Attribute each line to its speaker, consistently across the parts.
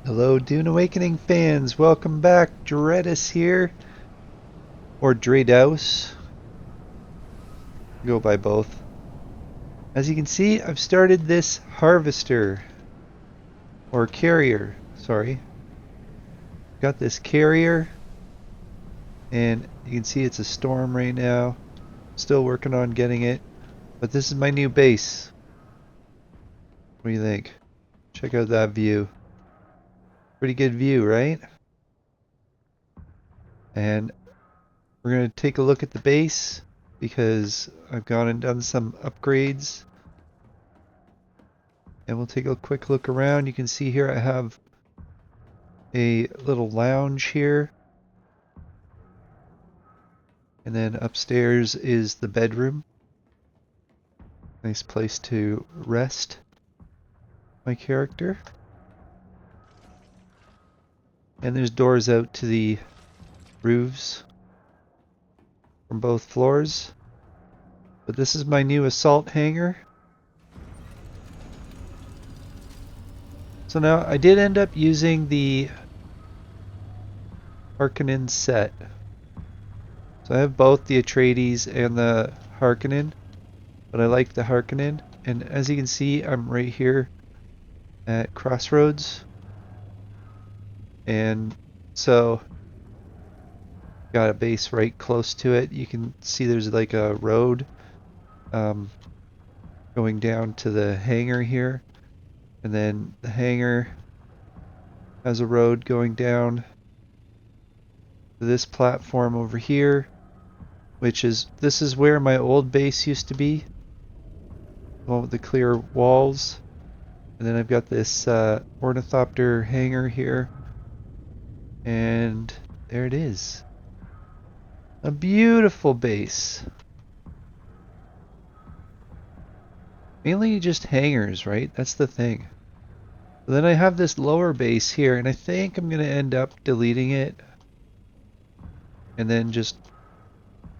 Speaker 1: Hello, Dune Awakening fans. Welcome back. Dreadus here, or Dredaus. Go by both. As you can see, I've started this harvester, or carrier, sorry. Got this carrier, and you can see it's a storm right now. Still working on getting it, but this is my new base. What do you think? Check out that view. Pretty good view, right? And we're going to take a look at the base because I've gone and done some upgrades. And we'll take a quick look around. You can see here I have a little lounge here. And then upstairs is the bedroom. Nice place to rest my character. And there's doors out to the roofs from both floors. But this is my new assault hangar. So now I did end up using the Harkonnen set. So I have both the Atreides and the Harkonnen, but I like the Harkonnen. And as you can see, I'm right here at Crossroads. And so got a base right close to it. You can see there's like a road um, going down to the hangar here. And then the hangar has a road going down to this platform over here, this is where my old base used to be. The one with the clear walls. And then I've got this ornithopter hangar here. And there it is. A beautiful base. Mainly just hangars, right? That's the thing. But then I have this lower base here, and I think I'm going to end up deleting it. And then just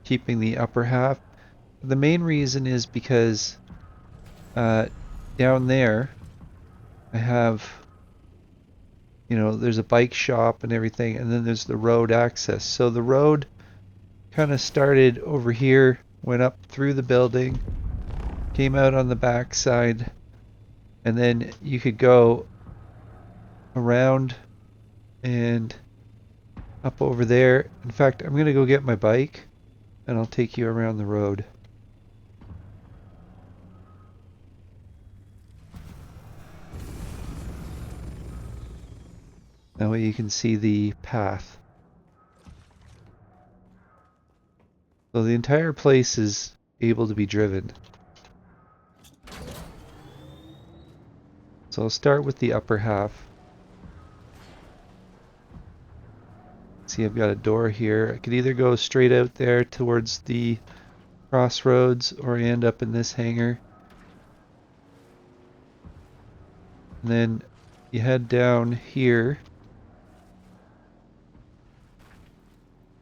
Speaker 1: keeping the upper half. The main reason is because down there I have, there's a bike shop and everything, and then there's the road access. So the road kind of started over here, went up through the building, came out on the back side, and then you could go around and up over there. In fact, I'm going to go get my bike and I'll take you around the road. That way you can see the path. So the entire place is able to be driven. So I'll start with the upper half. See, I've got a door here. I could either go straight out there towards the crossroads or end up in this hangar. And then you head down here.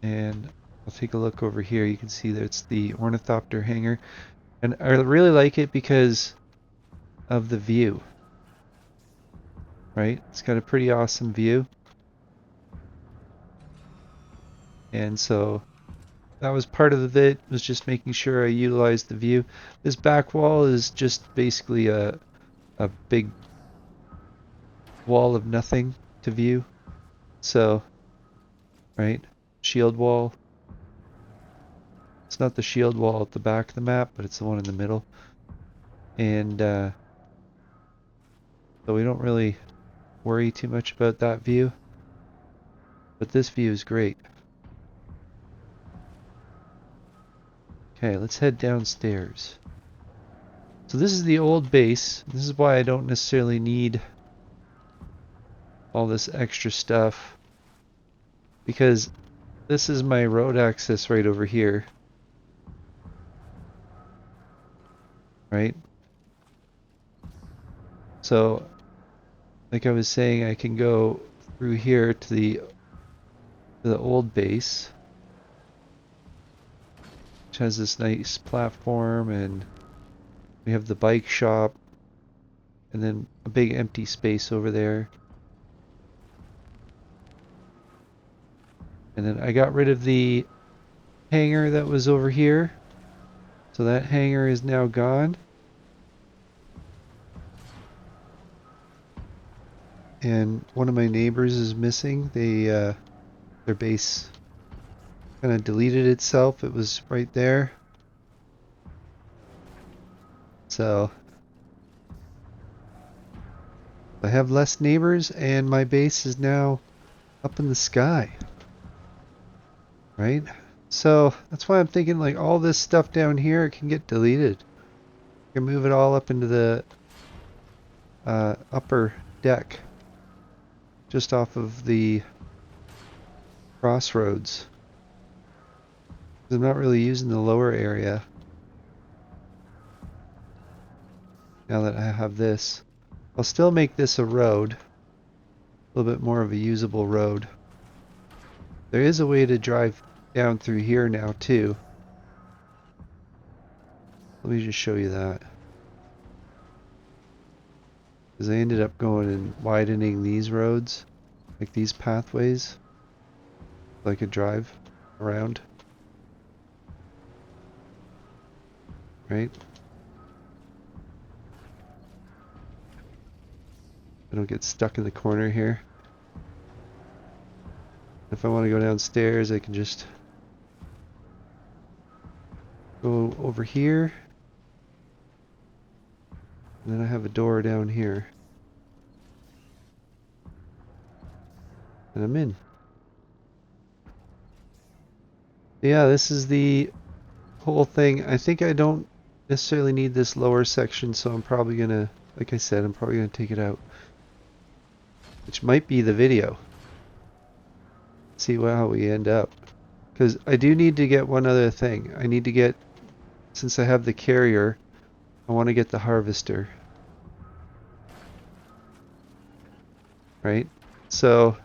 Speaker 1: And I'll take a look over here. You can see that it's the ornithopter hangar. And I really like it because of the view. Right? It's got a pretty awesome view. And so that was part of it, was just making sure I utilized the view. This back wall is just basically a big wall of nothing to view. So, right? Shield wall. It's not the shield wall at the back of the map, but it's the one in the middle. And so we don't really worry too much about that view. But this view is great. Okay, let's head downstairs. So this is the old base. This is why I don't necessarily need all this extra stuff, because this is my road access right over here. Right? So, like I was saying, I can go through here to the old base, which has this nice platform, and we have the bike shop, and then a big empty space over there. And then I got rid of the hangar that was over here. So that hangar is now gone. And one of my neighbors is missing. Their base kind of deleted itself. It was right there. So I have less neighbors and my base is now up in the sky. Right? So that's why I'm thinking like all this stuff down here can get deleted. You can move it all up into the upper deck just off of the crossroads. I'm not really using the lower area now that I have this. I'll still make this a road, a little bit more of a usable road. There is a way to drive down through here now too. Let me just show you that. Because I ended up going and widening these roads, like these pathways, so I could drive around. Right? I don't get stuck in the corner here. If I want to go downstairs, I can just go over here. And then I have a door down here. And I'm in. Yeah, this is the whole thing. I think I don't necessarily need this lower section, so I'm probably gonna, like I said, I'm probably gonna take it out. Which might be the video. See how we end up. Because I do need to get one other thing. I need to get, since I have the carrier, I want to get the harvester. Right? So,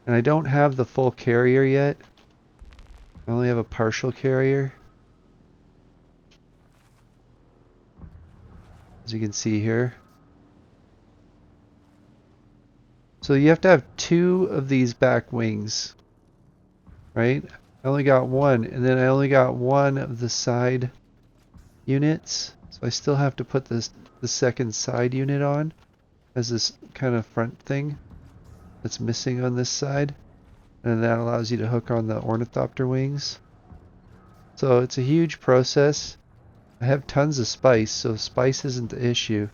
Speaker 1: and I don't have the full carrier yet. I only have a partial carrier. As you can see here. So you have to have two of these back wings. Right? I only got one, and then I only got one of the side units. So I still have to put the second side unit on as this kind of front thing that's missing on this side. And that allows you to hook on the ornithopter wings. So it's a huge process. I have tons of spice, so spice isn't the issue.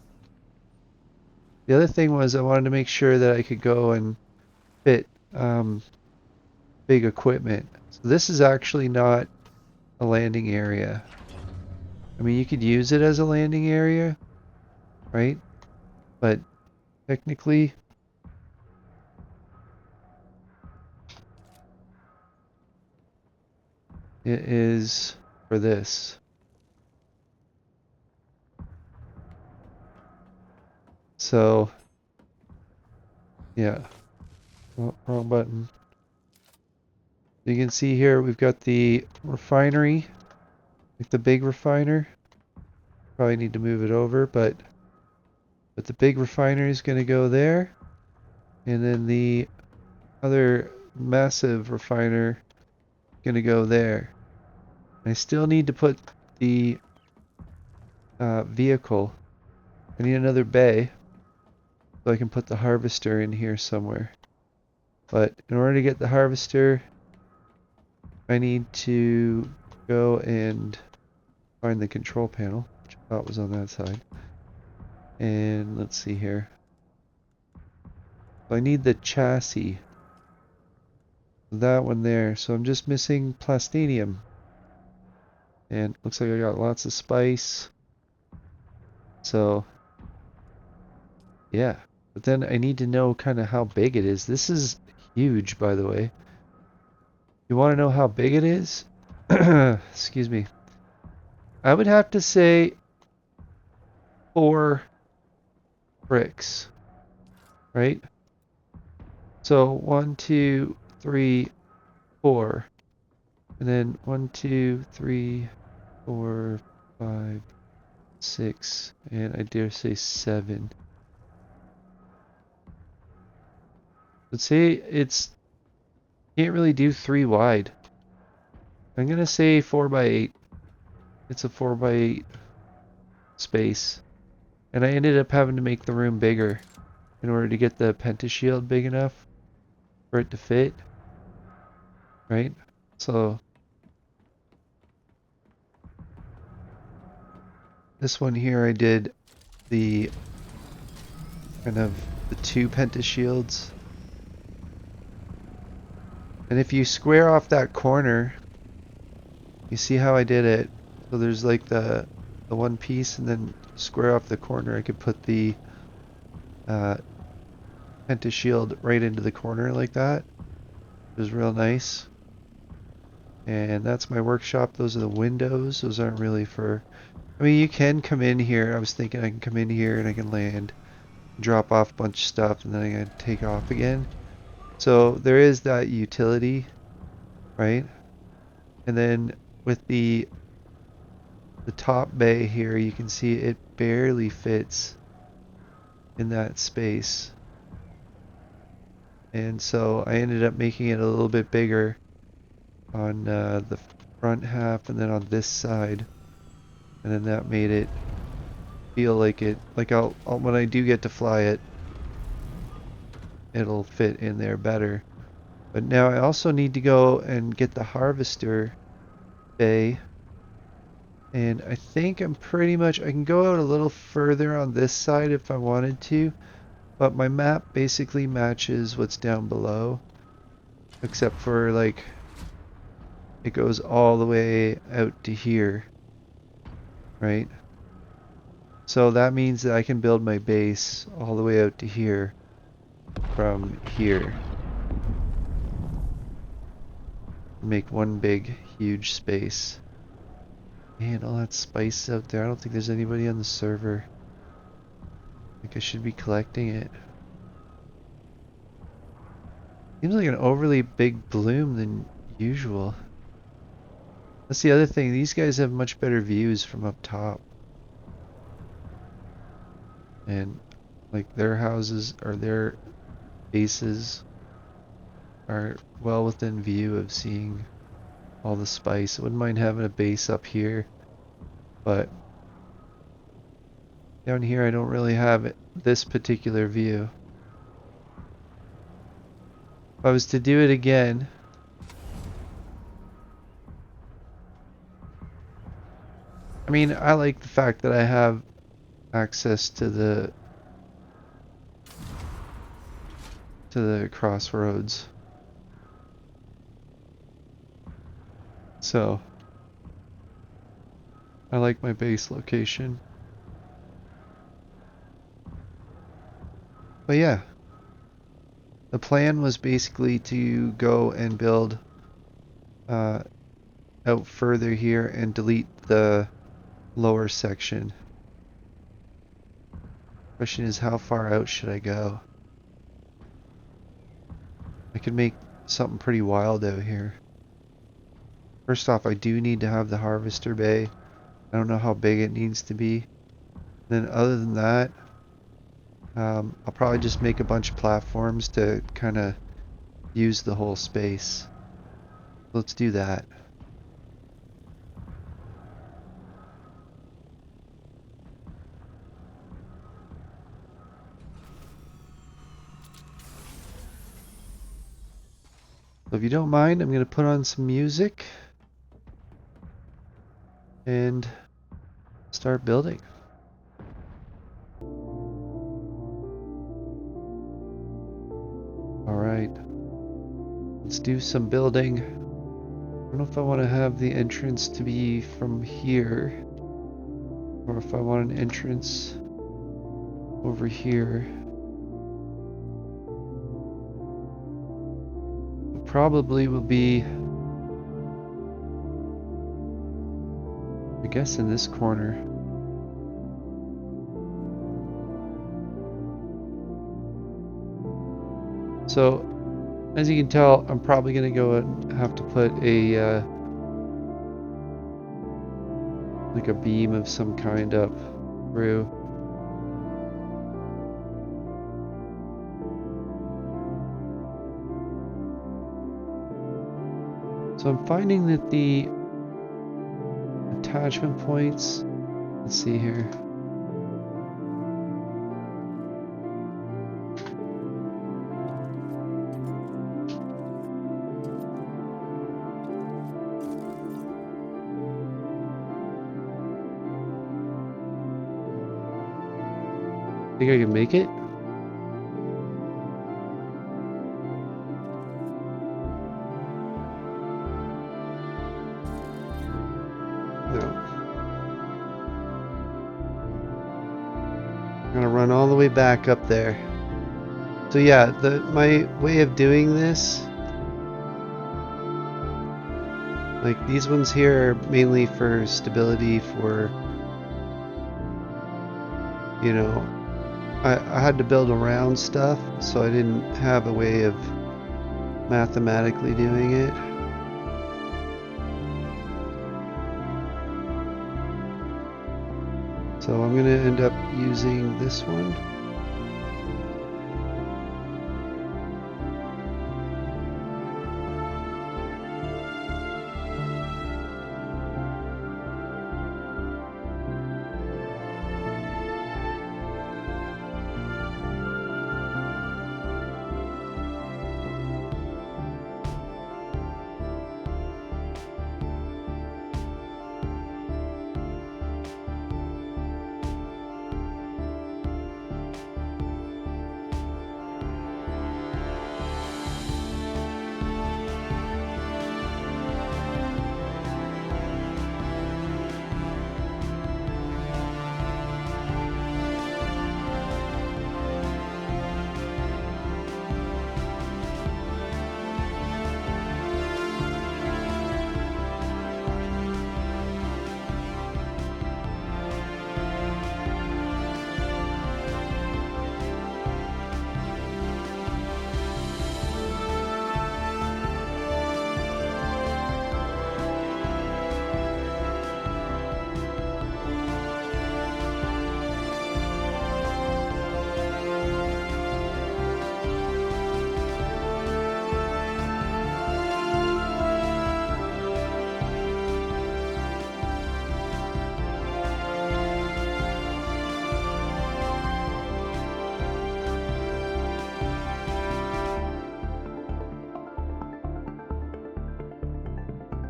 Speaker 1: The other thing was I wanted to make sure that I could go and fit big equipment. So this is actually not a landing area. I mean, you could use it as a landing area, right? But technically, it is for this. So, yeah. Oh, wrong button. You can see here we've got the refinery, like the big refiner. Probably need to move it over, but the big refinery is going to go there, and then the other massive refiner going to go there. I still need to put the vehicle. I need another bay so I can put the harvester in here somewhere. But in order to get the harvester, I need to go and find the control panel, which I thought was on that side. And let's see here. So I need the chassis. That one there. So I'm just missing plastinium. And looks like I got lots of spice. So, yeah. But then I need to know kind of how big it is. This is huge, by the way. You want to know how big it is? Excuse me. I would have to say 4 bricks, right? So 1, 2, 3, 4. And then 1, 2, 3, 4, 5, 6, and I dare say 7. Let's say it's Can't really do 3 wide. I'm gonna say 4 by 8. It's a 4 by 8 space. And I ended up having to make the room bigger in order to get the pentashield big enough for it to fit, right? So this one here I did the kind of the 2 pentashields. And if you square off that corner, you see how I did it. So there's like the one piece, and then square off the corner I could put the uh, pentashield right into the corner like that. It was real nice. And that's my workshop. Those are the windows. Those aren't really for... I mean, you can come in here. I was thinking I can come in here and I can land, drop off a bunch of stuff, and then I can take off again. So there is that utility, right? And then with the top bay here, you can see it barely fits in that space. And so I ended up making it a little bit bigger on the front half and then on this side. And then that made it feel like I'll when I do get to fly it, it'll fit in there better. But now I also need to go and get the harvester bay. And I think I'm pretty much, I can go out a little further on this side if I wanted to, but my map basically matches what's down below, except for like, it goes all the way out to here, right? So that means that I can build my base all the way out to here from here. Make one big, huge space. Man, all that spice out there. I don't think there's anybody on the server. I think I should be collecting it. Seems like an overly big bloom than usual. That's the other thing. These guys have much better views from up top. And like their houses or their bases are well within view of seeing all the spice. I wouldn't mind having a base up here, but down here I don't really have this particular view. If I was to do it again, I mean, I like the fact that I have access to the crossroads. So, I like my base location. But yeah, the plan was basically to go and build out further here and delete the lower section. Question is, how far out should I go? I could make something pretty wild out here. First off, I do need to have the harvester bay. I don't know how big it needs to be. Then other than that, I'll probably just make a bunch of platforms to kind of use the whole space. Let's do that. So if you don't mind, I'm going to put on some music and start building. Alright, let's do some building. I don't know if I want to have the entrance to be from here, or if I want an entrance over here. It probably will be, I guess, in this corner. So, as you can tell, I'm probably going to go and have to put a like a beam of some kind up through. So I'm finding that the attachment points, let's see here. Think I can make it? No. I'm gonna run all the way back up there. So yeah, my way of doing this, like these ones here are mainly for stability for, you know, I had to build around stuff, so I didn't have a way of mathematically doing it. So I'm going to end up using this one.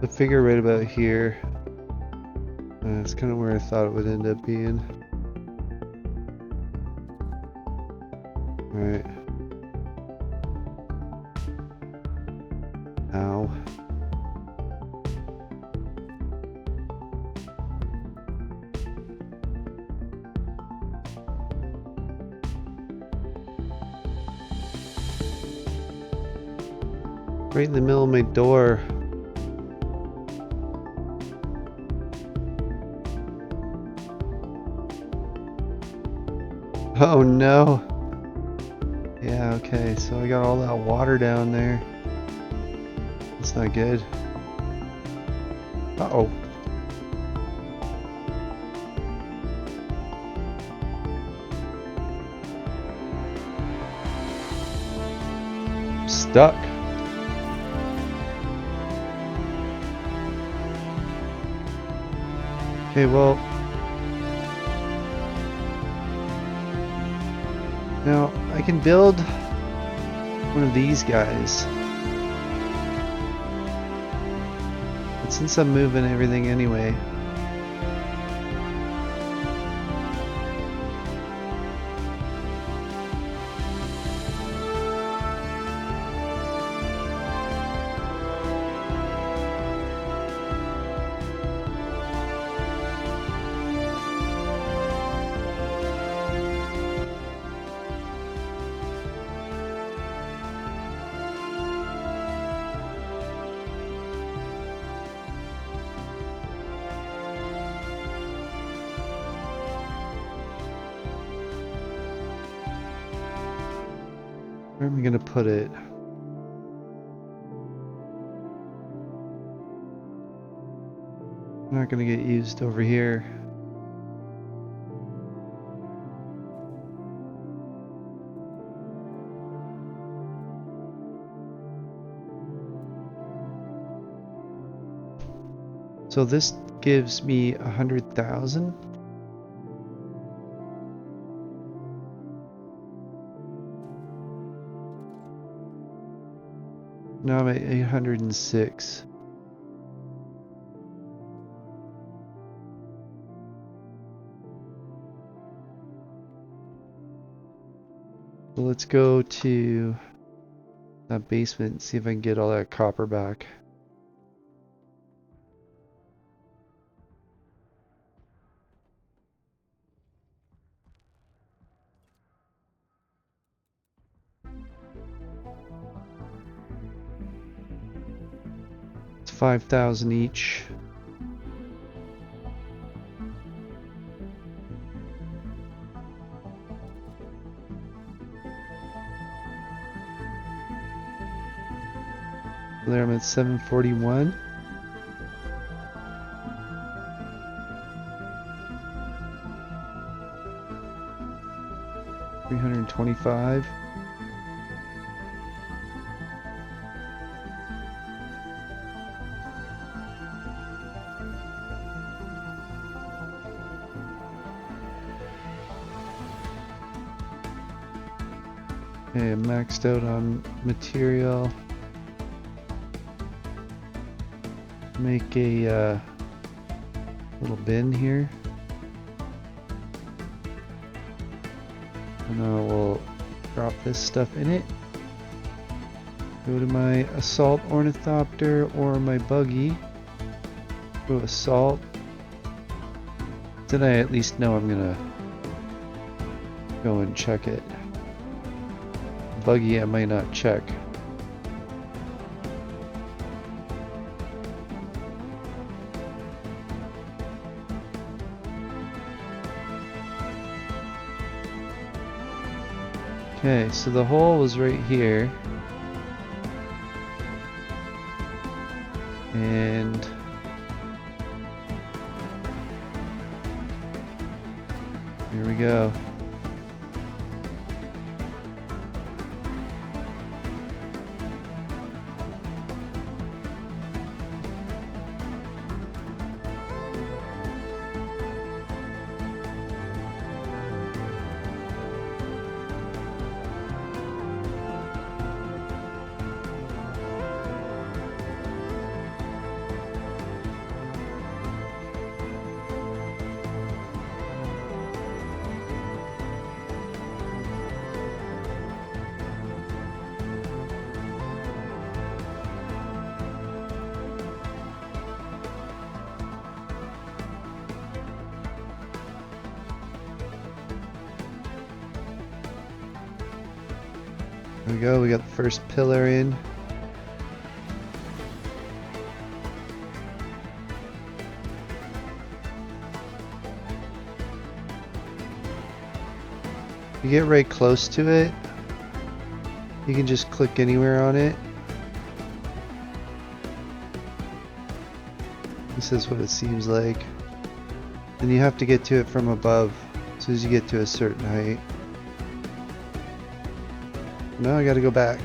Speaker 1: The figure right about here. That's kind of where I thought it would end up being. Alright. Ow. Right in the middle of my door. Oh no. Yeah, okay, so I got all that water down there. That's not good. Uh-oh. I'm stuck. Okay, well, now I can build one of these guys. But since I'm moving everything anyway, where am I gonna put it? Not gonna get used over here. So this gives me 100,000. Now I'm at 806. So let's go to that basement and see if I can get all that copper back. It's 5,000 each. There I'm at 741. $325. Okay, I'm maxed out on material. Make a little bin here. And I will drop this stuff in it. Go to my assault ornithopter or my buggy. Go assault. Then I at least know I'm gonna go and check it. Buggy I might not check. Okay, so the hole was right here. And here we go. There we go, we got the first pillar in. You get right close to it, you can just click anywhere on it. This is what it seems like. And you have to get to it from above as soon as you get to a certain height. Now I gotta go back.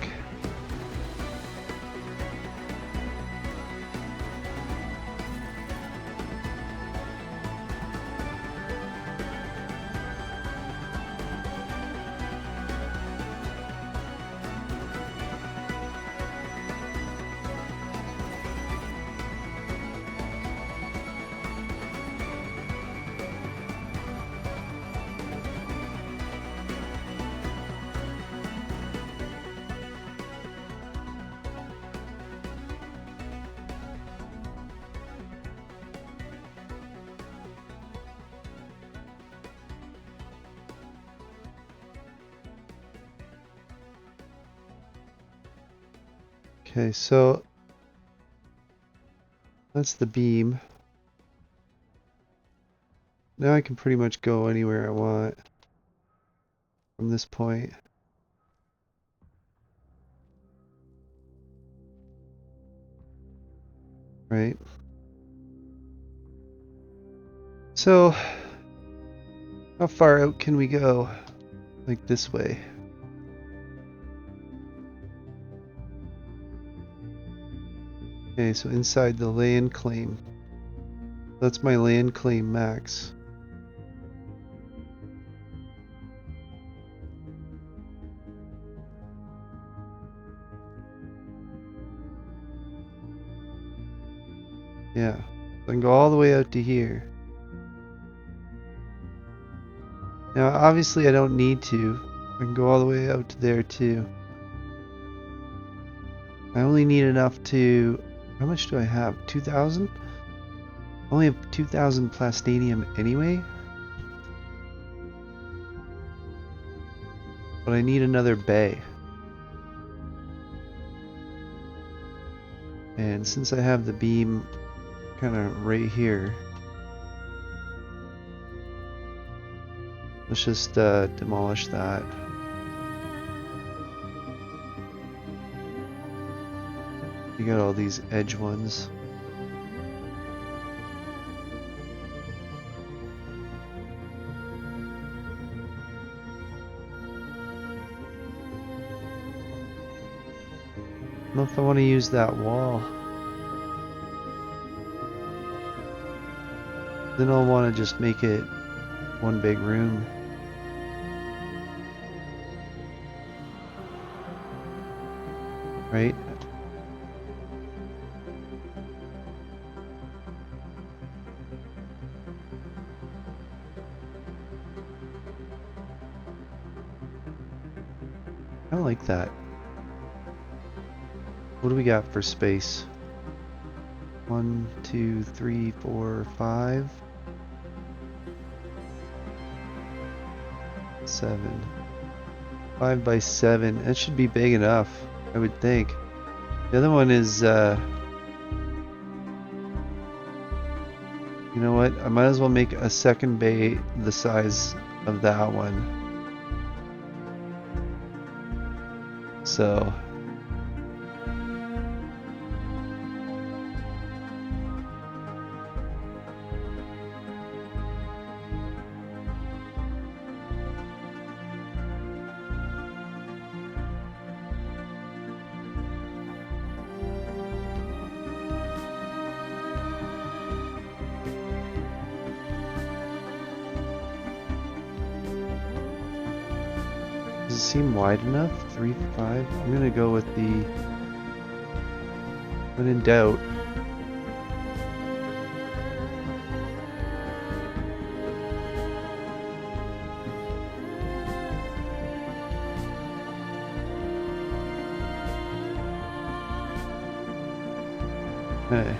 Speaker 1: Okay, so that's the beam. Now I can pretty much go anywhere I want from this point. Right? So, how far out can we go? Like this way. Okay, so inside the land claim. That's my land claim max. Yeah, I can go all the way out to here. Now, obviously I don't need to. I can go all the way out to there too. I only need enough to... How much do I have? 2,000? I only have 2,000 plastadium anyway. But I need another bay. And since I have the beam kind of right here, let's just demolish that. You got all these edge ones. I don't know if I want to use that wall. Then I'll want to just make it one big room. Right? I like that. What do we got for space? 1, 2, 3, 4, 5, 7. 5 by 7. That should be big enough, I would think. The other one is, you know what? I might as well make a second bay the size of that one. So... Does it seem wide enough? 3, 5? I'm gonna go with the... When in doubt. Okay.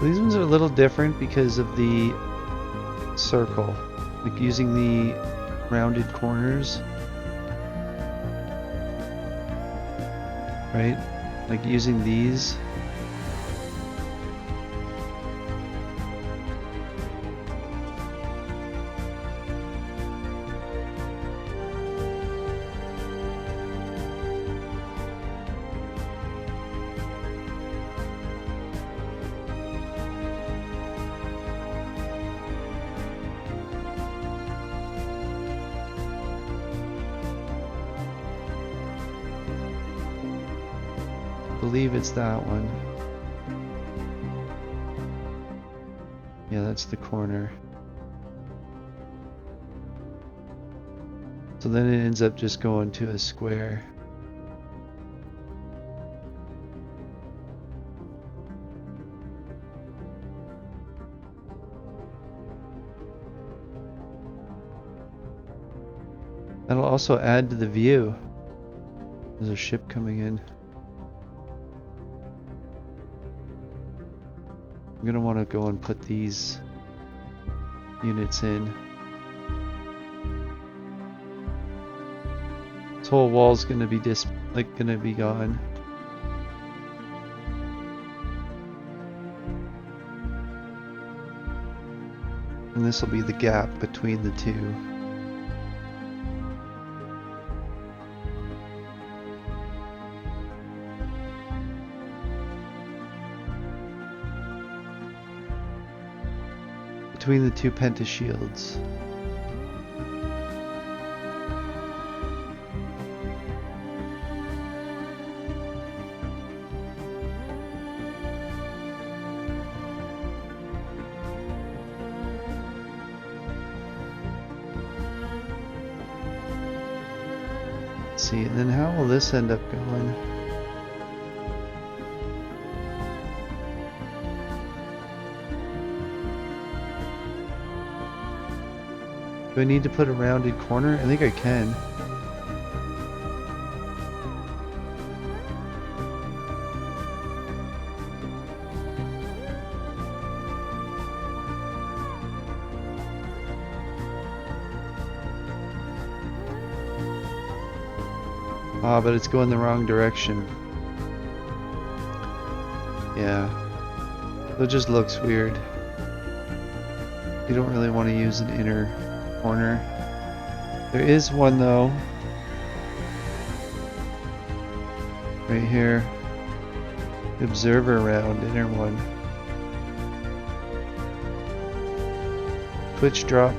Speaker 1: These ones are a little different because of the circle, like using the rounded corners, right? Like using these. I believe it's that one. Yeah, that's the corner. So then it ends up just going to a square. That'll also add to the view. There's a ship coming in. I'm gonna want to go and put these units in. This whole wall's gonna be gonna be gone. And this will be the gap between the two. between the two pentashields. Let's see, and then how will this end up going? Do I need to put a rounded corner? I think I can. Ah, but it's going the wrong direction. Yeah. It just looks weird. You don't really want to use an inner corner. There is one though. Right here. Observer round, inner one. Twitch drop.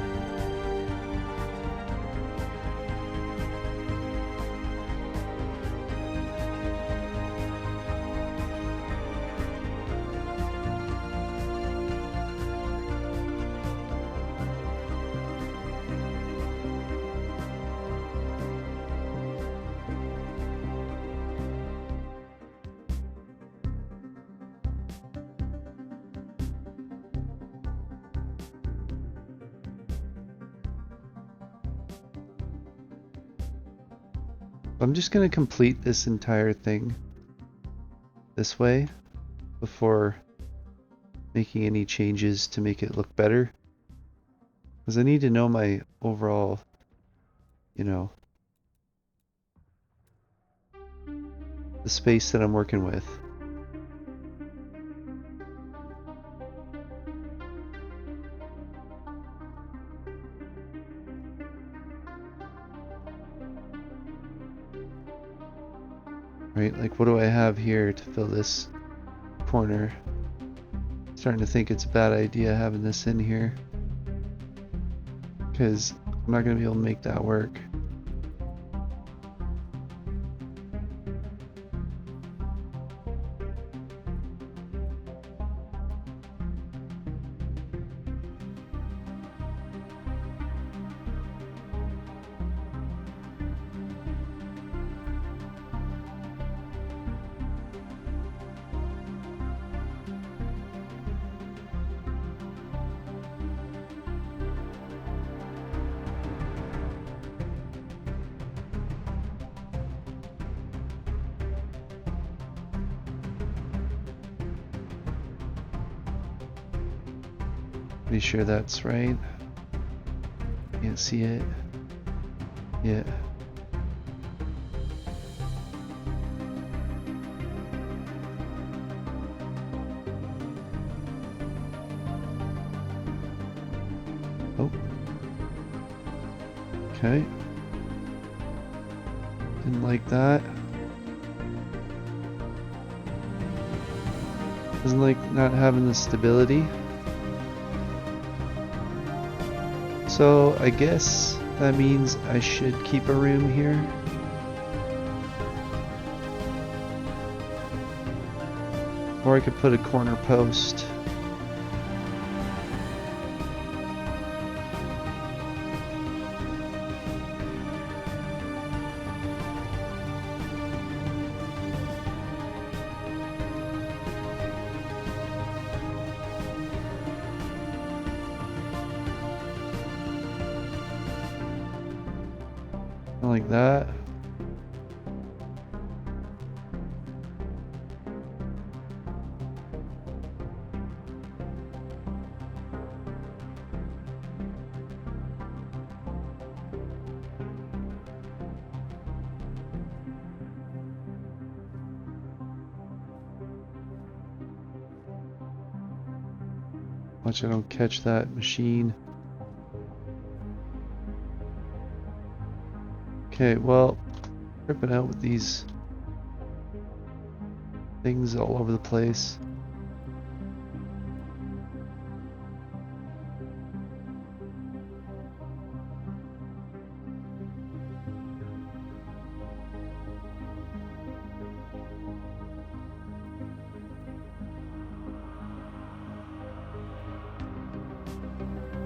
Speaker 1: I'm just going to complete this entire thing this way before making any changes to make it look better. Because I need to know my overall, you know, the space that I'm working with. Right, like what do I have here to fill this corner? Starting to think it's a bad idea having this in here, because I'm not going to be able to make that work. Pretty sure that's right. Can't see it. Yeah. Oh. Okay. Didn't like that. Doesn't like not having the stability. So I guess that means I should keep a room here. Or I could put a corner post. Like that. Watch I don't catch that machine. Okay, well, tripping out with these things all over the place.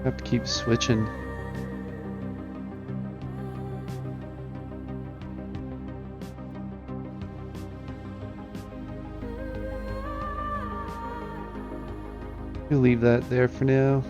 Speaker 1: have to keep switching. We'll leave that there for now.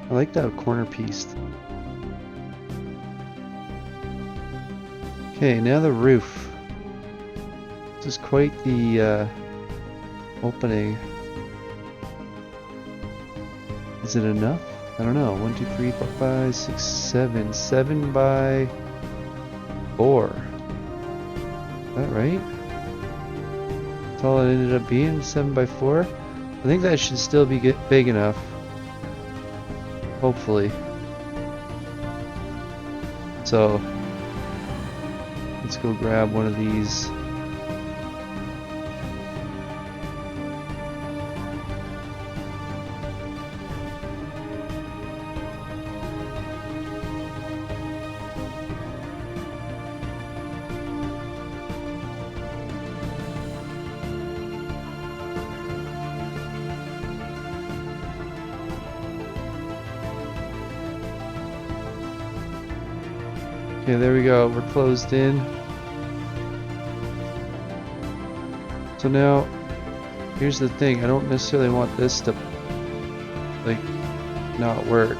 Speaker 1: I like that corner piece. Okay, now the roof. This is quite the opening. Is it enough? I don't know. 1, 2, 3, 4, 5, 6, 7. 7 by 4. Is that right? That's all it ended up being? 7 by 4? I think that should still be big enough. Hopefully. So, let's go grab one of these. Okay, there we go. We're closed in. So now, here's the thing. I don't necessarily want this to, like, not work.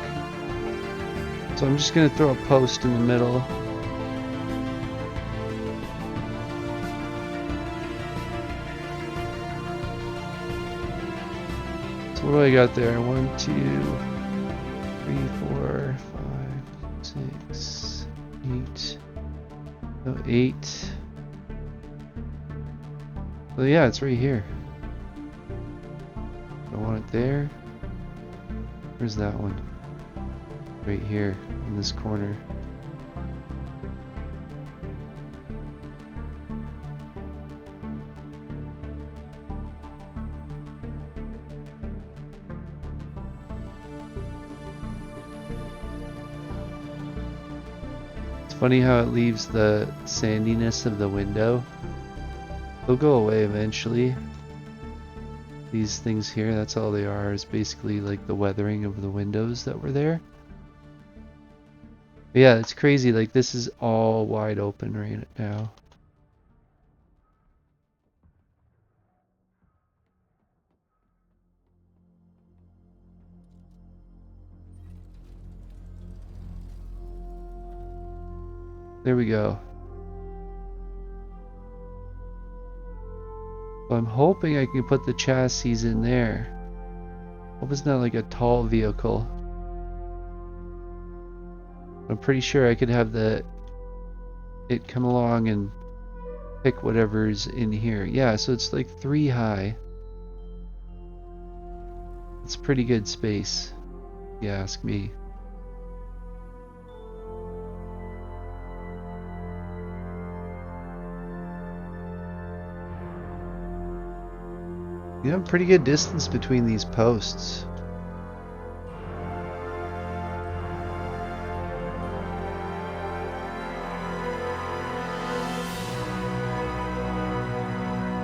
Speaker 1: So I'm just going to throw a post in the middle. So what do I got there? 1, 2, 3, 4, 5, 6, 8. No, 8. Well, yeah, it's right here. I want it there. Where's that one? Right here, in this corner. It's funny how it leaves the sandiness of the window. They'll go away eventually. These things here, that's all they are, is basically like the weathering of the windows that were there. But yeah, it's crazy, like this is all wide open right now. There we go. So I'm hoping I can put the chassis in there. Hope it's not like a tall vehicle. I'm pretty sure I could have it come along and pick whatever's in here. Yeah, so it's like 3 high. It's pretty good space, if you ask me. You have pretty good distance between these posts.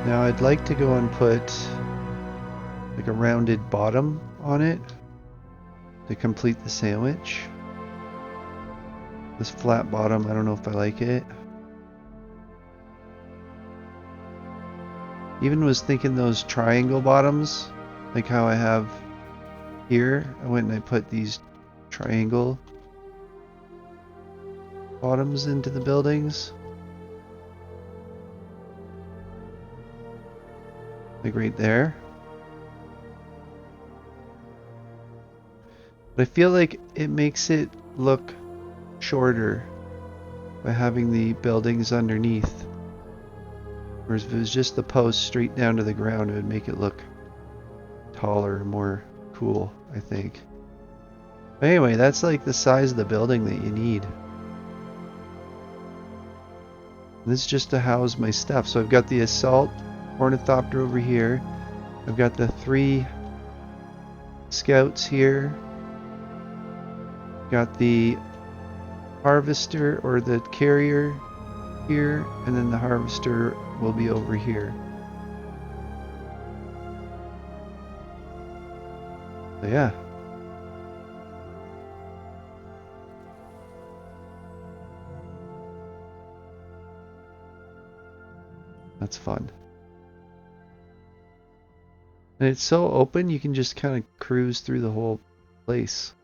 Speaker 1: Now I'd like to go and put like a rounded bottom on it to complete the sandwich. This flat bottom, I don't know if I like it. Even was thinking those triangle bottoms, like how I have here. I went and I put these triangle bottoms into the buildings. Like right there. But I feel like it makes it look shorter by having the buildings underneath. Whereas if it was just the post straight down to the ground, it would make it look taller and more cool, I think. But anyway, that's like the size of the building that you need. This is just to house my stuff. So I've got the assault ornithopter over here. I've got the 3 scouts here. Got the harvester or the carrier here, and then the harvester will be over here. So yeah. That's fun. And it's so open, you can just kind of cruise through the whole place.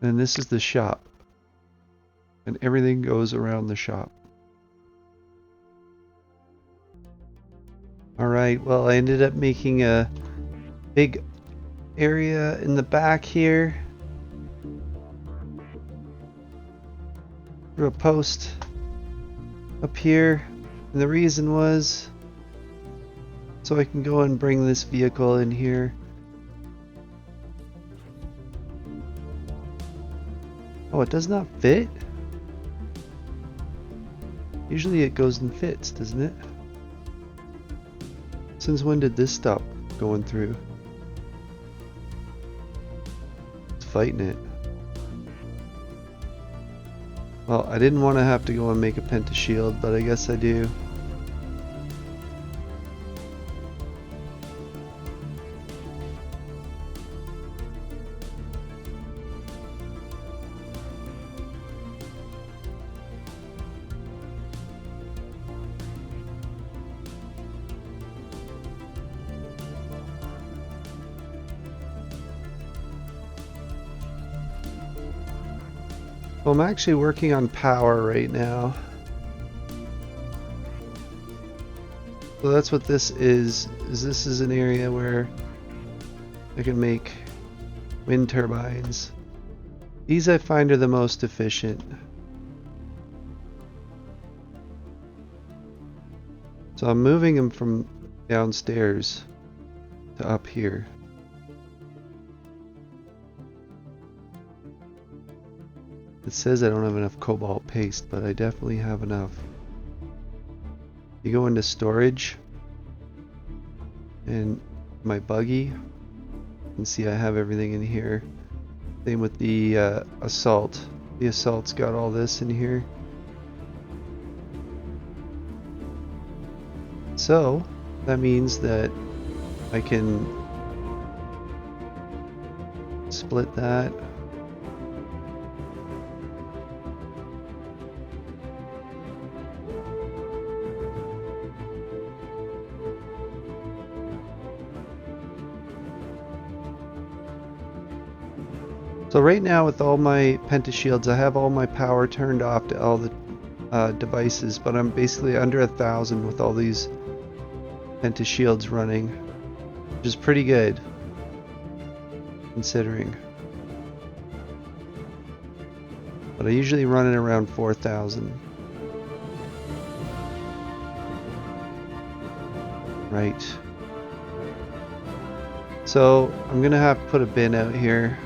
Speaker 1: And this is the shop. And everything goes around the shop. Alright, well I ended up making a big area in the back here. Threw a post up here. And the reason was so I can go and bring this vehicle in here. Oh, it does not fit? Usually it goes and fits, doesn't it? Since when did this stop going through? It's fighting it. Well, I didn't want to have to go and make a pentashield, but I guess I do. Well, I'm actually working on power right now. So that's what this is this is an area where I can make wind turbines. These I find are the most efficient. So I'm moving them from downstairs to up here. It says I don't have enough cobalt paste, but I definitely have enough. You go into storage and my buggy, and see I have everything in here. Same with the assault. The assault's got all this in here. So that means that I can split that. So right now with all my pentashields, I have all my power turned off to all the devices, but I'm basically under 1,000 with all these pentashields running, which is pretty good considering. But I usually run it around 4,000. Right. So I'm gonna have to put a bin out here.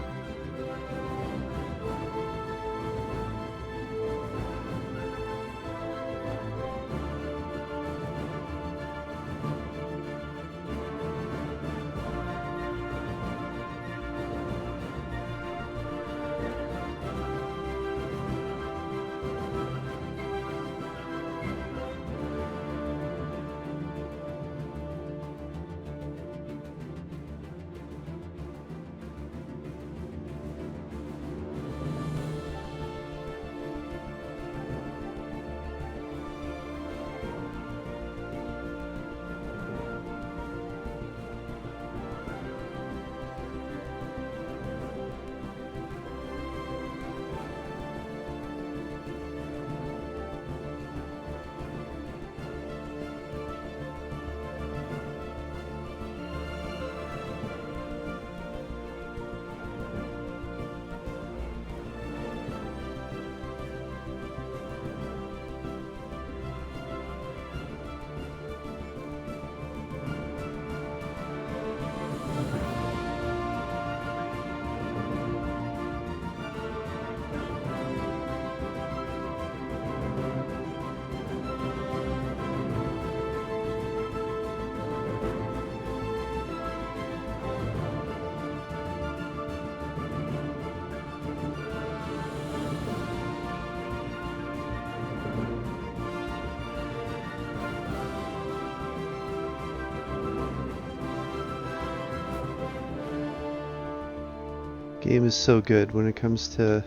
Speaker 1: Game is so good when it comes to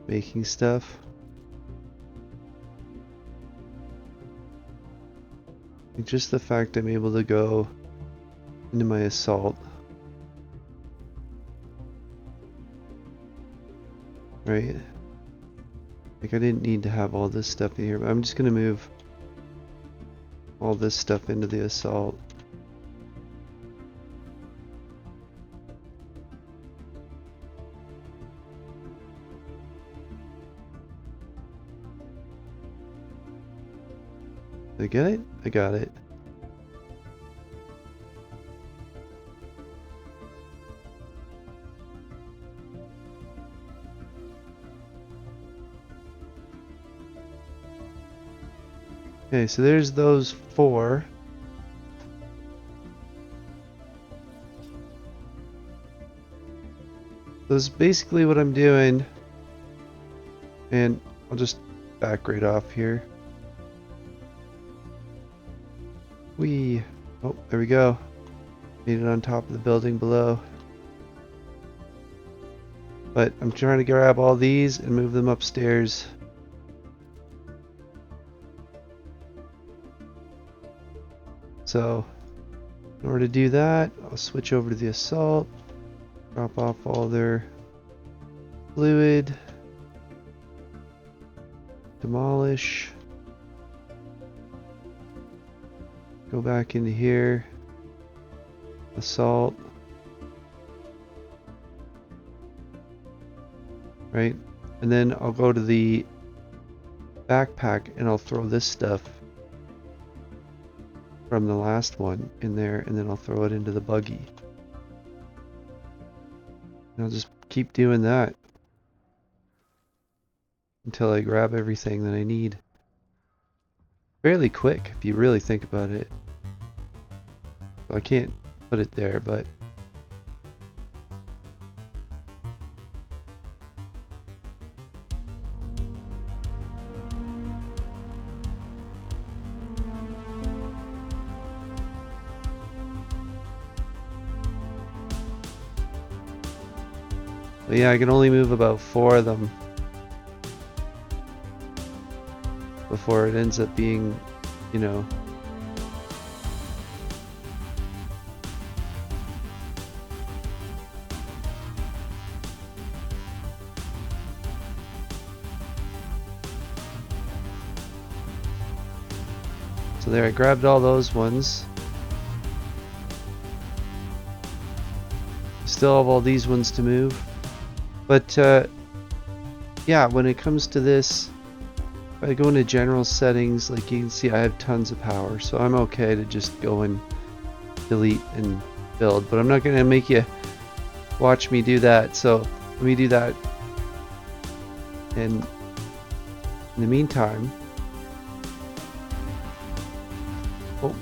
Speaker 1: making stuff. Just the fact I'm able to go into my assault. Right? Like I didn't need to have all this stuff in here, but I'm just gonna move all this stuff into the assault. Did I get it? I got it. Okay, so there's those 4. That's basically what I'm doing. And I'll just back right off here. Whee! Oh, there we go. Made it on top of the building below. But I'm trying to grab all these and move them upstairs. So, in order to do that, I'll switch over to the assault, drop off all their fluid, demolish, go back into here, assault, right? And then I'll go to the backpack and I'll throw this stuff from the last one in there, and then I'll throw it into the buggy. And I'll just keep doing that until I grab everything that I need. Fairly quick if you really think about it. I can't put it there, but yeah, I can only move about 4 of them before it ends up being, you know, so there, I grabbed all those ones. Still have all these ones to move. But yeah, when it comes to this, if I go into general settings, like you can see I have tons of power, so I'm okay to just go and delete and build, but I'm not gonna make you watch me do that, so let me do that. And in the meantime, oh,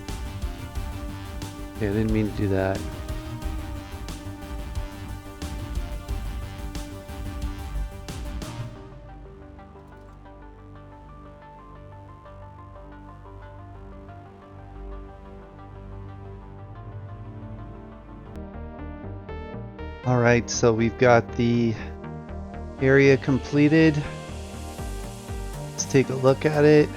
Speaker 1: okay, I didn't mean to do that. Alright, so we've got the area completed. Let's take a look at it.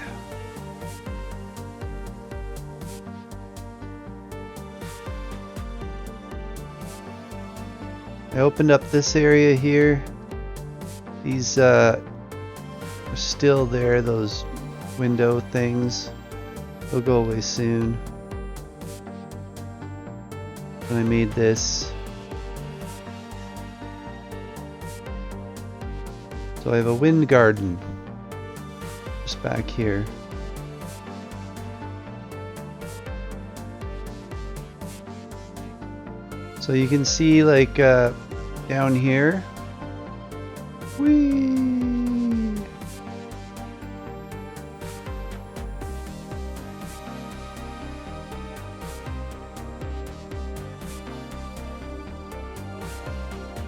Speaker 1: I opened up this area here. These are still there, those window things. They'll go away soon. And I made this. So I have a wind garden just back here. So you can see, like, down here. Whee!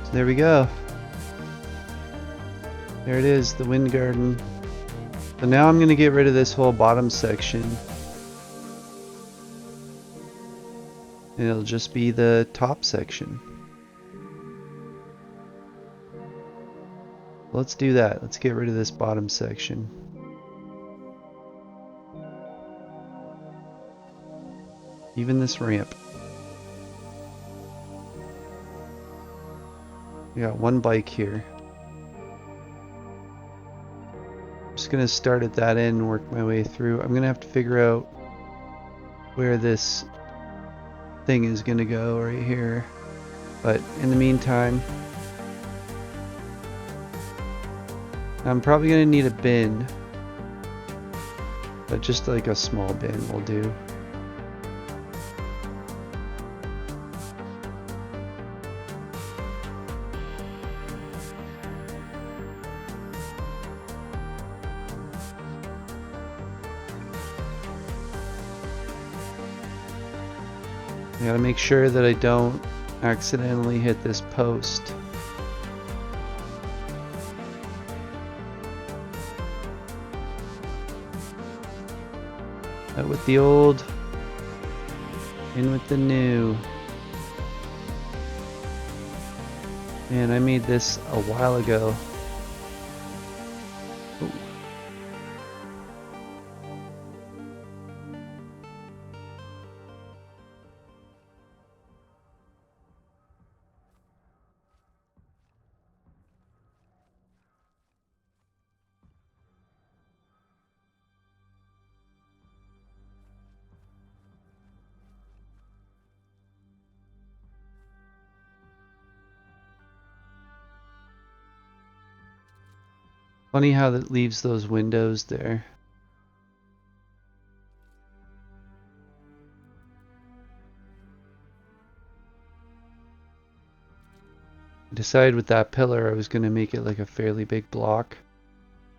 Speaker 1: So there we go. There it is, the wind garden. So now I'm going to get rid of this whole bottom section. And it'll just be the top section. Let's do that. Let's get rid of this bottom section. Even this ramp. We got one bike here. I'm just gonna start at that end and work my way through. I'm gonna have to figure out where this thing is gonna go right here. But in the meantime, I'm probably gonna need a bin. But just like a small bin will do. I gotta make sure that I don't accidentally hit this post. Out with the old, in with the new. Man, I made this a while ago. Ooh. Funny how that leaves those windows there. I decided with that pillar I was going to make it like a fairly big block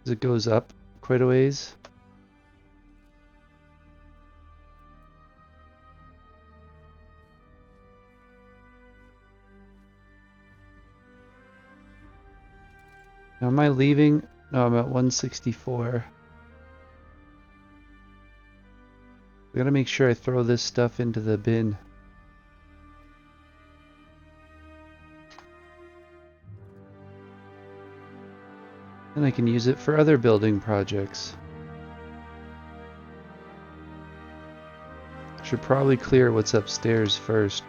Speaker 1: as it goes up quite a ways. Now am I leaving? No, I'm at 164. I gotta make sure I throw this stuff into the bin. Then I can use it for other building projects. Should probably clear what's upstairs first.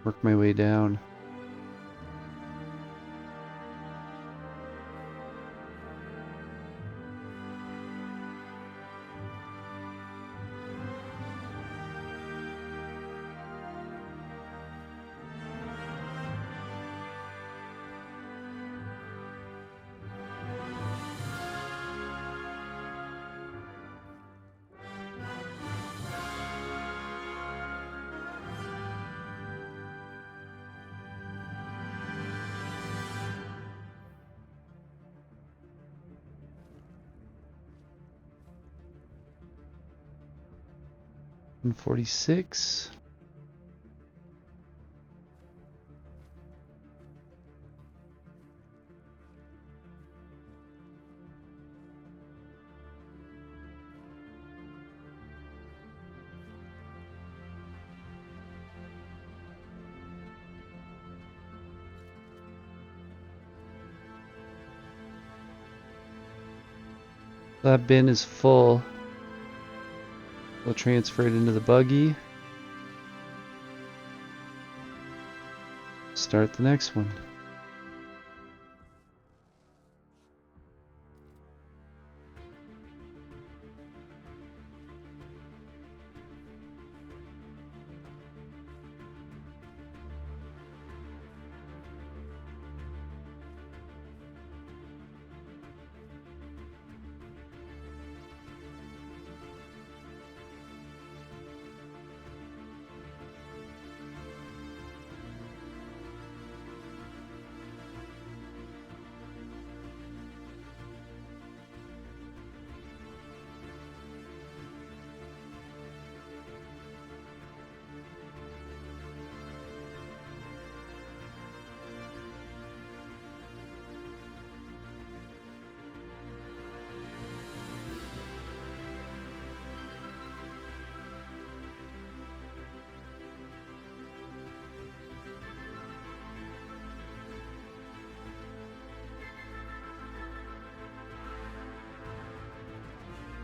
Speaker 1: Work my way down. And 46. That bin is full. We'll transfer it into the buggy. Start the next one.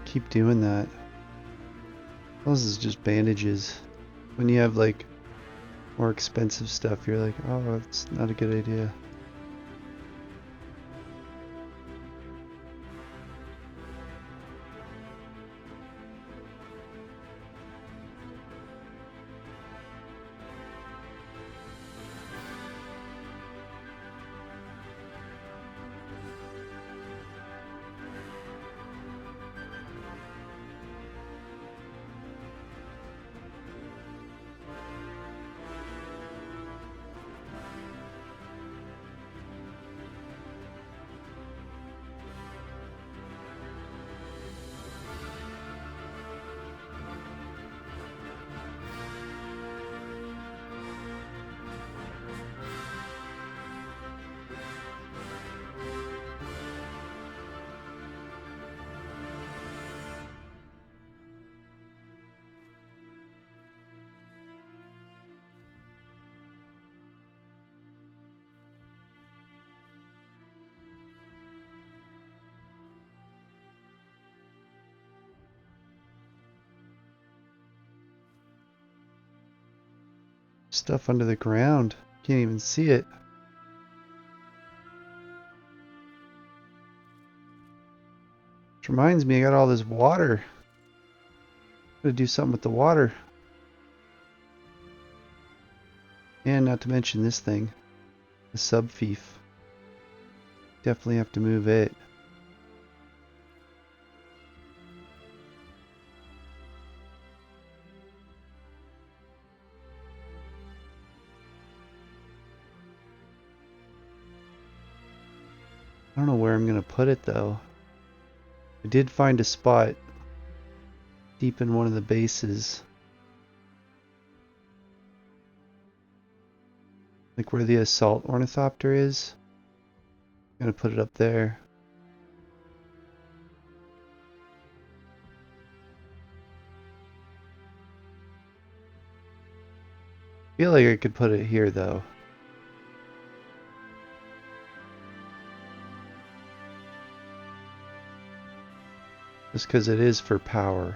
Speaker 1: keep doing that. This is just bandages. When you have like more expensive stuff, you're like, oh, it's not a good idea. Stuff under the ground. Can't even see it. Which reminds me, I got all this water. Gotta do something with the water. And not to mention this thing. The subfief. Definitely have to move it. I don't know where I'm gonna put it though. I did find a spot deep in one of the bases. Like where the assault ornithopter is. I'm gonna put it up there. I feel like I could put it here though. Just because it is for power.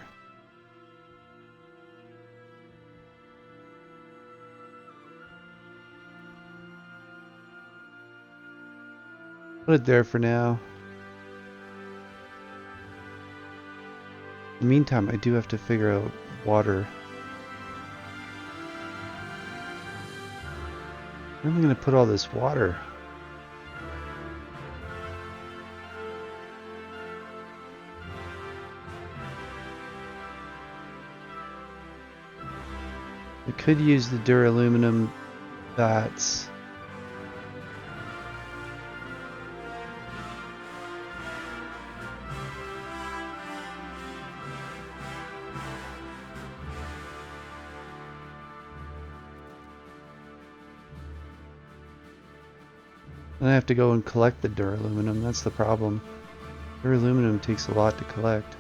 Speaker 1: Put it there for now. In the meantime, I do have to figure out water. Where am I going to put all this water? I could use the duraluminum bats. And I have to go and collect the duraluminum, that's the problem. Duraluminum takes a lot to collect.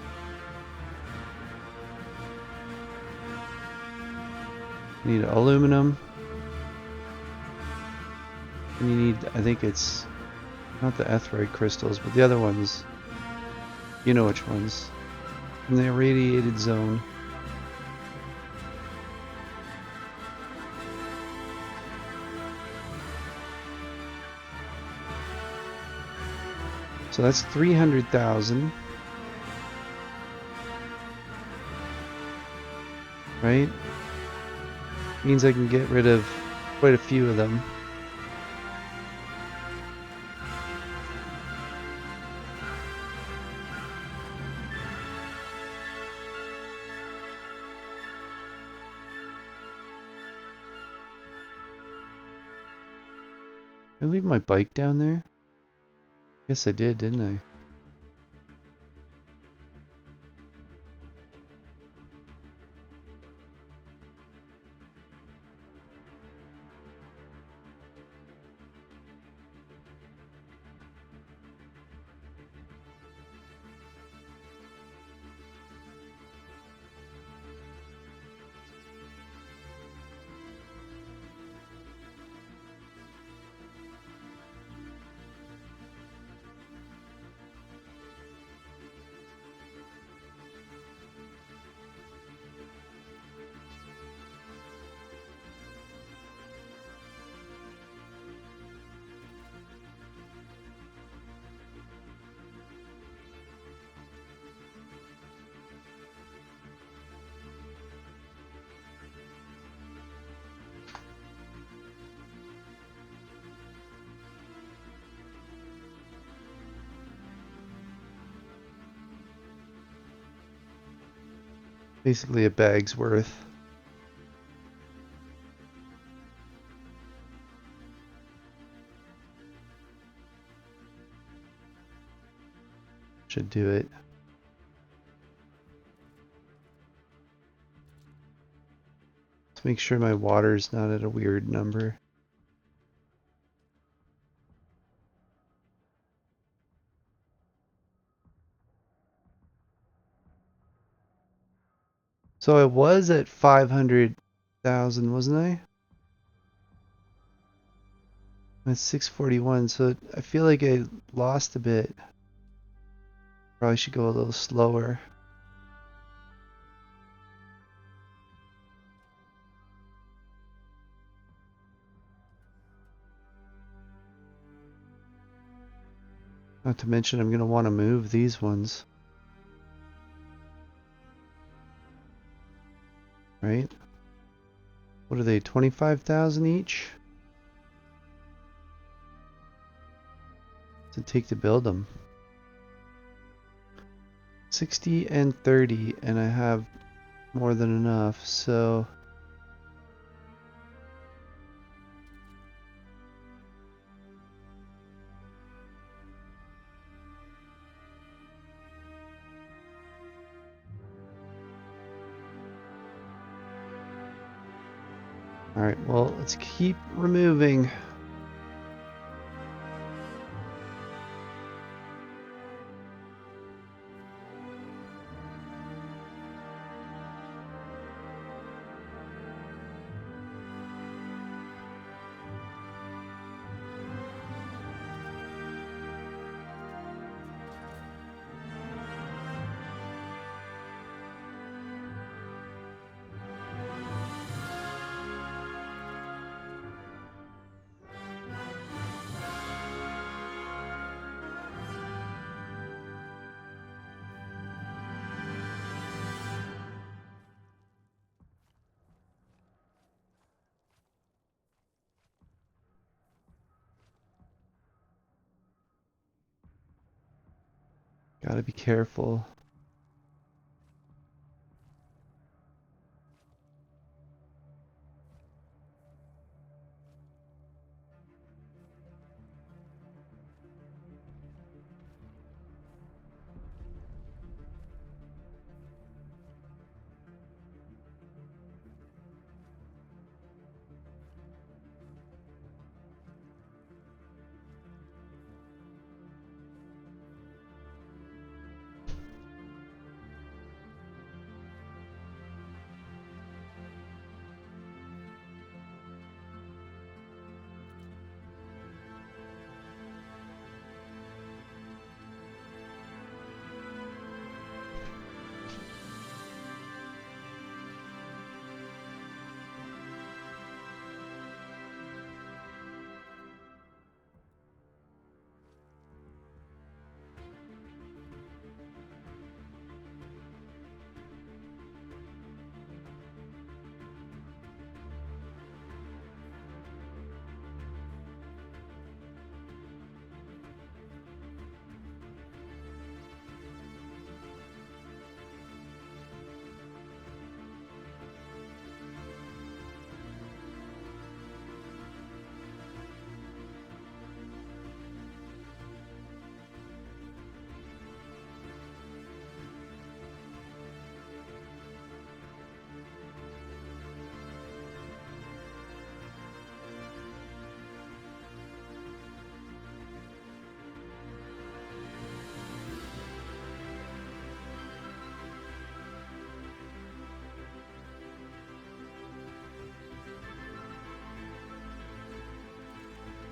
Speaker 1: You need aluminum. And you need, I think it's not the ethroid crystals, but the other ones. You know which ones. In the irradiated zone. So that's 300,000. Right? Means I can get rid of quite a few of them. Did I leave my bike down there? Yes, I did, didn't I? Basically a bag's worth. Should do it. Let's make sure my water's not at a weird number. So I was at 500,000, wasn't I? I'm at 641, so I feel like I lost a bit. Probably should go a little slower. Not to mention I'm going to want to move these ones. Right? What are they, 25,000 each? To take to build them. 60 and 30, and I have more than enough, so... Alright, well, let's keep removing. Gotta be careful.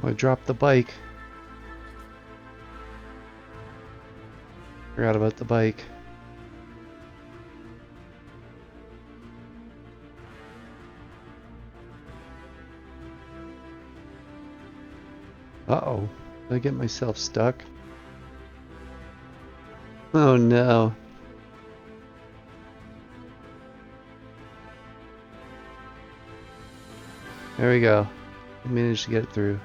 Speaker 1: Oh, I dropped the bike. Forgot about the bike. Uh-oh. Did I get myself stuck? Oh no. There we go. I managed to get it through.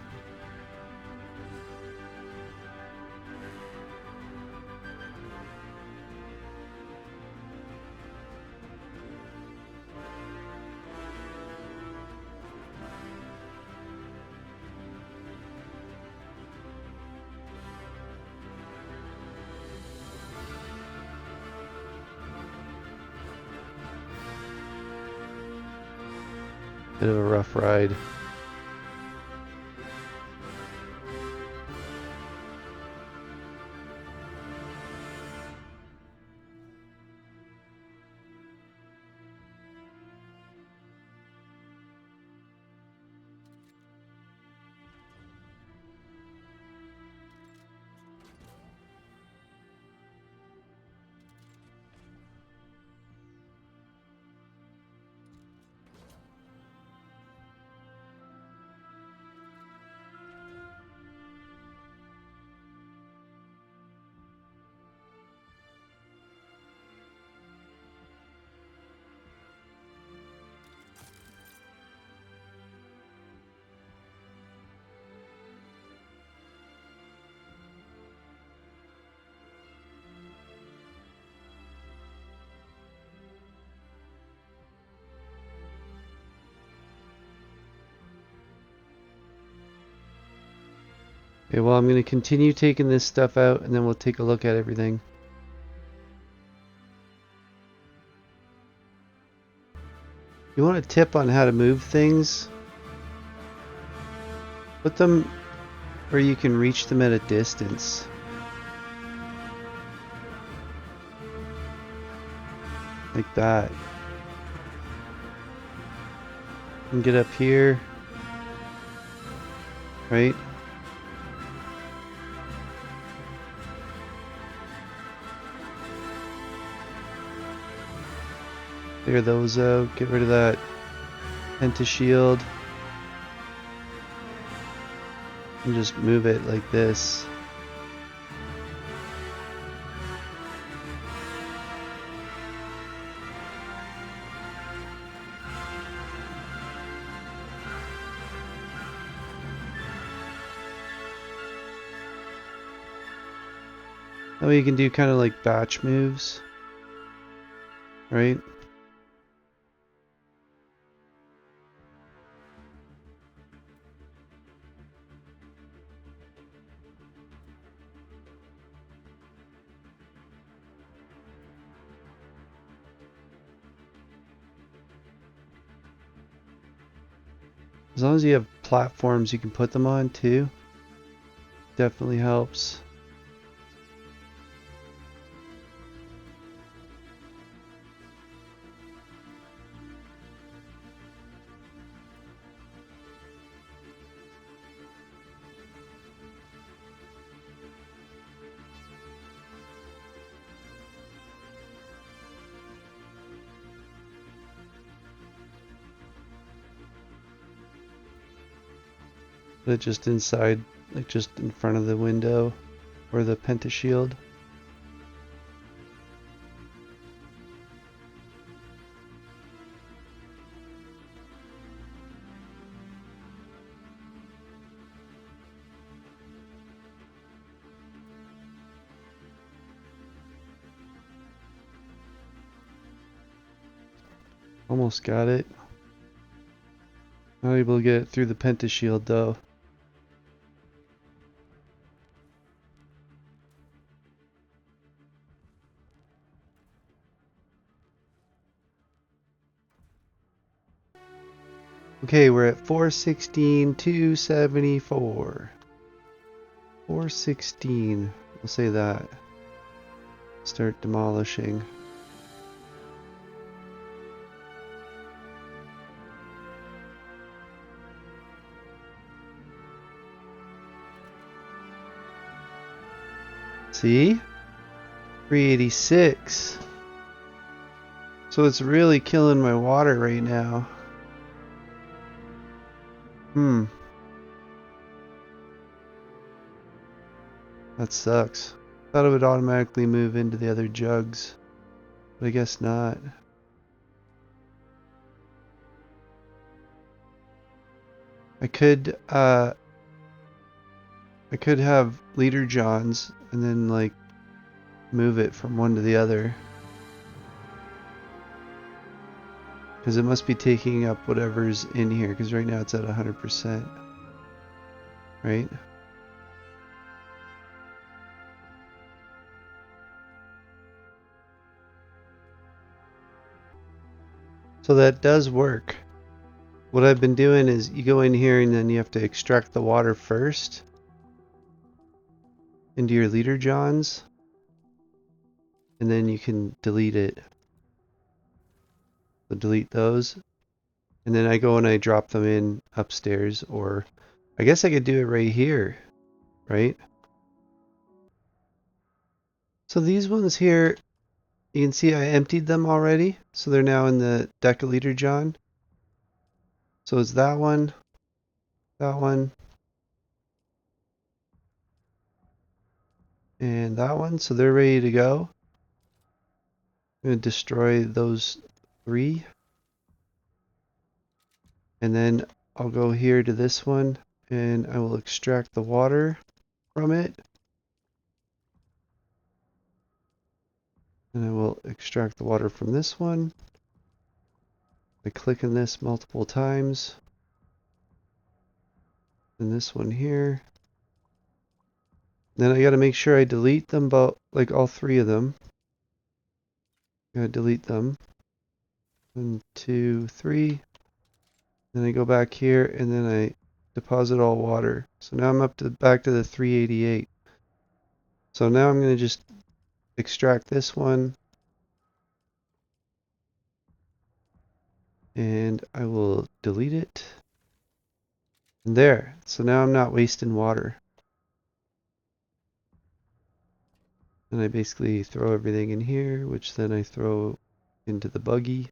Speaker 1: Bit of a rough ride. Okay, well, I'm going to continue taking this stuff out and then we'll take a look at everything. You want a tip on how to move things? Put them where you can reach them at a distance. Like that. And get up here. Right? Clear those out. Get rid of that pentashield. And just move it like this. That way you can do kind of like batch moves. Right? As long as you have platforms you can put them on too, definitely helps. Put it just inside, like just in front of the window or the pentashield. Almost got it. Not able to get it through the pentashield though. Okay, we're at 416, 274. 416. We'll say that. Start demolishing. See? 386. So it's really killing my water right now. That sucks. Thought it would automatically move into the other jugs, but I guess not. I could have Leader John's and then like move it from one to the other. Because it must be taking up whatever's in here, because right now it's at 100%. Right? So that does work. what I've been doing is you go in here and then you have to extract the water first into your leader johns, and then you can delete it. So delete those, and then I go and I drop them in upstairs, or I guess I could do it right here, right? So these ones here, you can see I emptied them already, so they're now in the deciliter john. So it's that one, and that one, so they're ready to go. I'm going to destroy those 3. And then I'll go here to this one and I will extract the water from it. And I will extract the water from this one by clicking this multiple times. And this one here. Then I got to make sure I delete them, but like all 3 of them. Gotta delete them. 1, 2, 3. Then I go back here and then I deposit all water. So now I'm up to back to the 388. So now I'm going to just extract this one and I will delete it. And there. So now I'm not wasting water. And I basically throw everything in here, which then I throw into the buggy.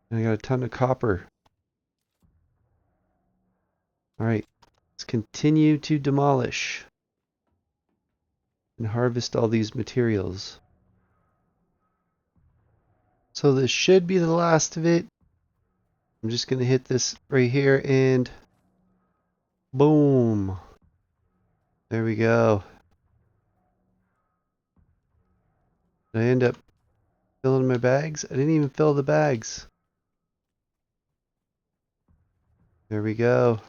Speaker 1: And I got a ton of copper. Alright, let's continue to demolish and harvest all these materials. So this should be the last of it. I'm just going to hit this right here and boom. There we go. Did I end up filling my bags? I didn't even fill the bags. There we go.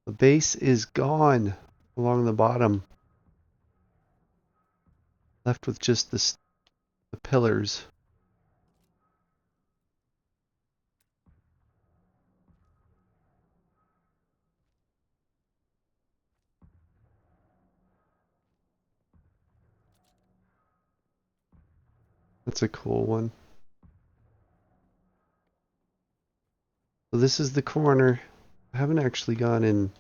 Speaker 1: The base is gone along the bottom. Left with just the pillars. That's a cool one. So this is the corner. I haven't actually gone in.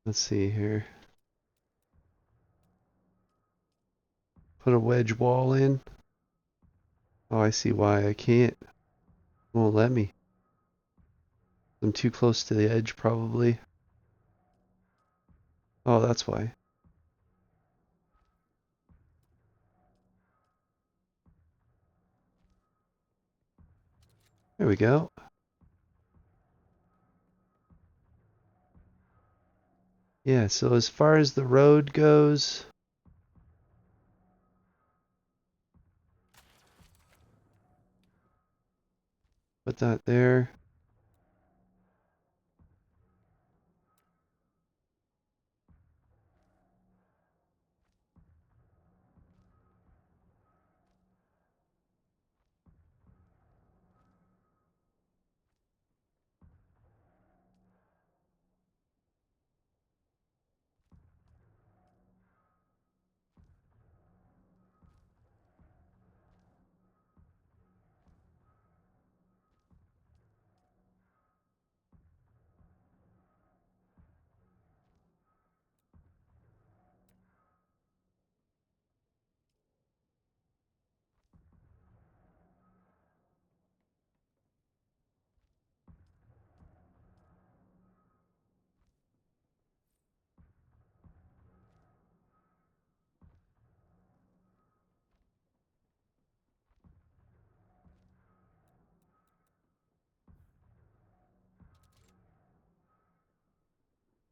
Speaker 1: Let's see here. Put a wedge wall in. Oh, I see why I can't. It won't let me. I'm too close to the edge probably. Oh, that's why. There we go. Yeah, so as far as the road goes, put that there.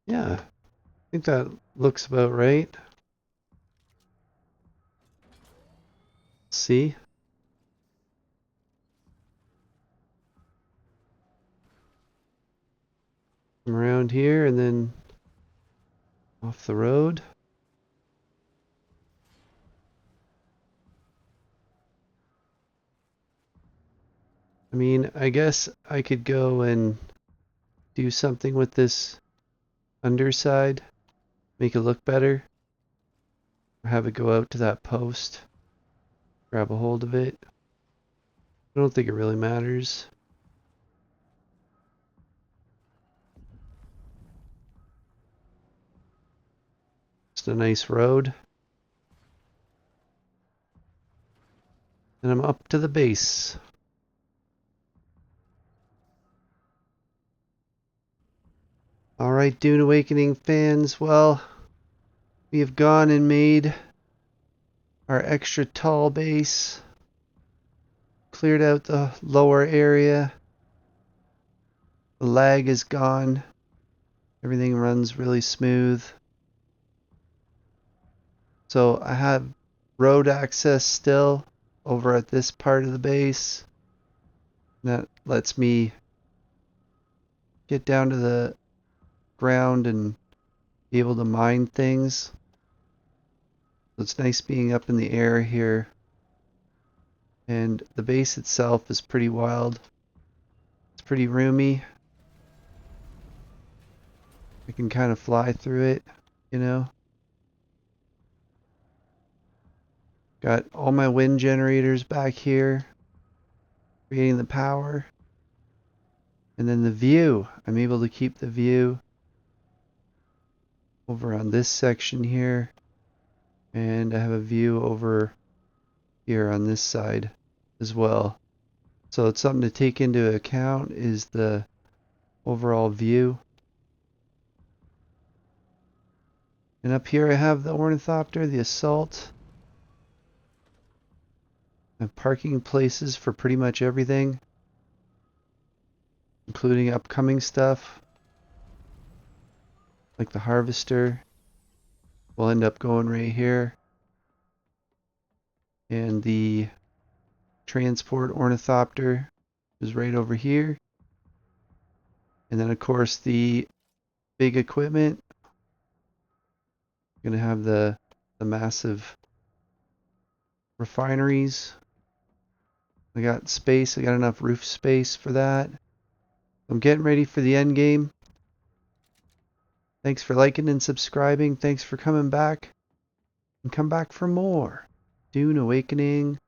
Speaker 1: Yeah, I think that looks about right. See? Come around here and then off the road. I mean, I guess I could go and do something with this underside, make it look better, or have it go out to that post, grab a hold of it. I don't think it really matters. Just a nice road. And I'm up to the base. Alright, Dune Awakening fans, well, we have gone and made our extra tall base, cleared out the lower area, the lag is gone, everything runs really smooth. So I have road access still over at this part of the base. That lets me get down to the ground and be able to mine things. So it's nice being up in the air here. And the base itself is pretty wild. It's pretty roomy. I can kind of fly through it, you know. Got all my wind generators back here, creating the power. And then the view. I'm able to keep the view over on this section here. And I have a view over here on this side as well. So it's something to take into account is the overall view. And up here I have the ornithopter, the assault. I have parking places for pretty much everything, including upcoming stuff like the harvester. Will end up going right here. And the transport ornithopter is right over here. And then of course the big equipment. Gonna have the massive refineries. I got space, I got enough roof space for that. I'm getting ready for the end game. Thanks for liking and subscribing. Thanks for coming back. And come back for more Dune Awakening,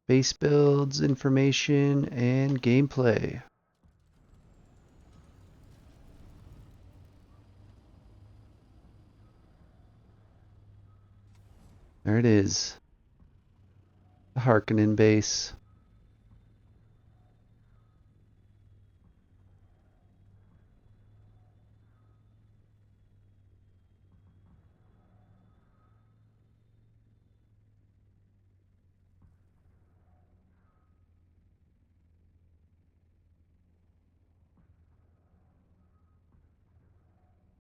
Speaker 1: base builds, information, and gameplay. There it is. The Harkonnen base.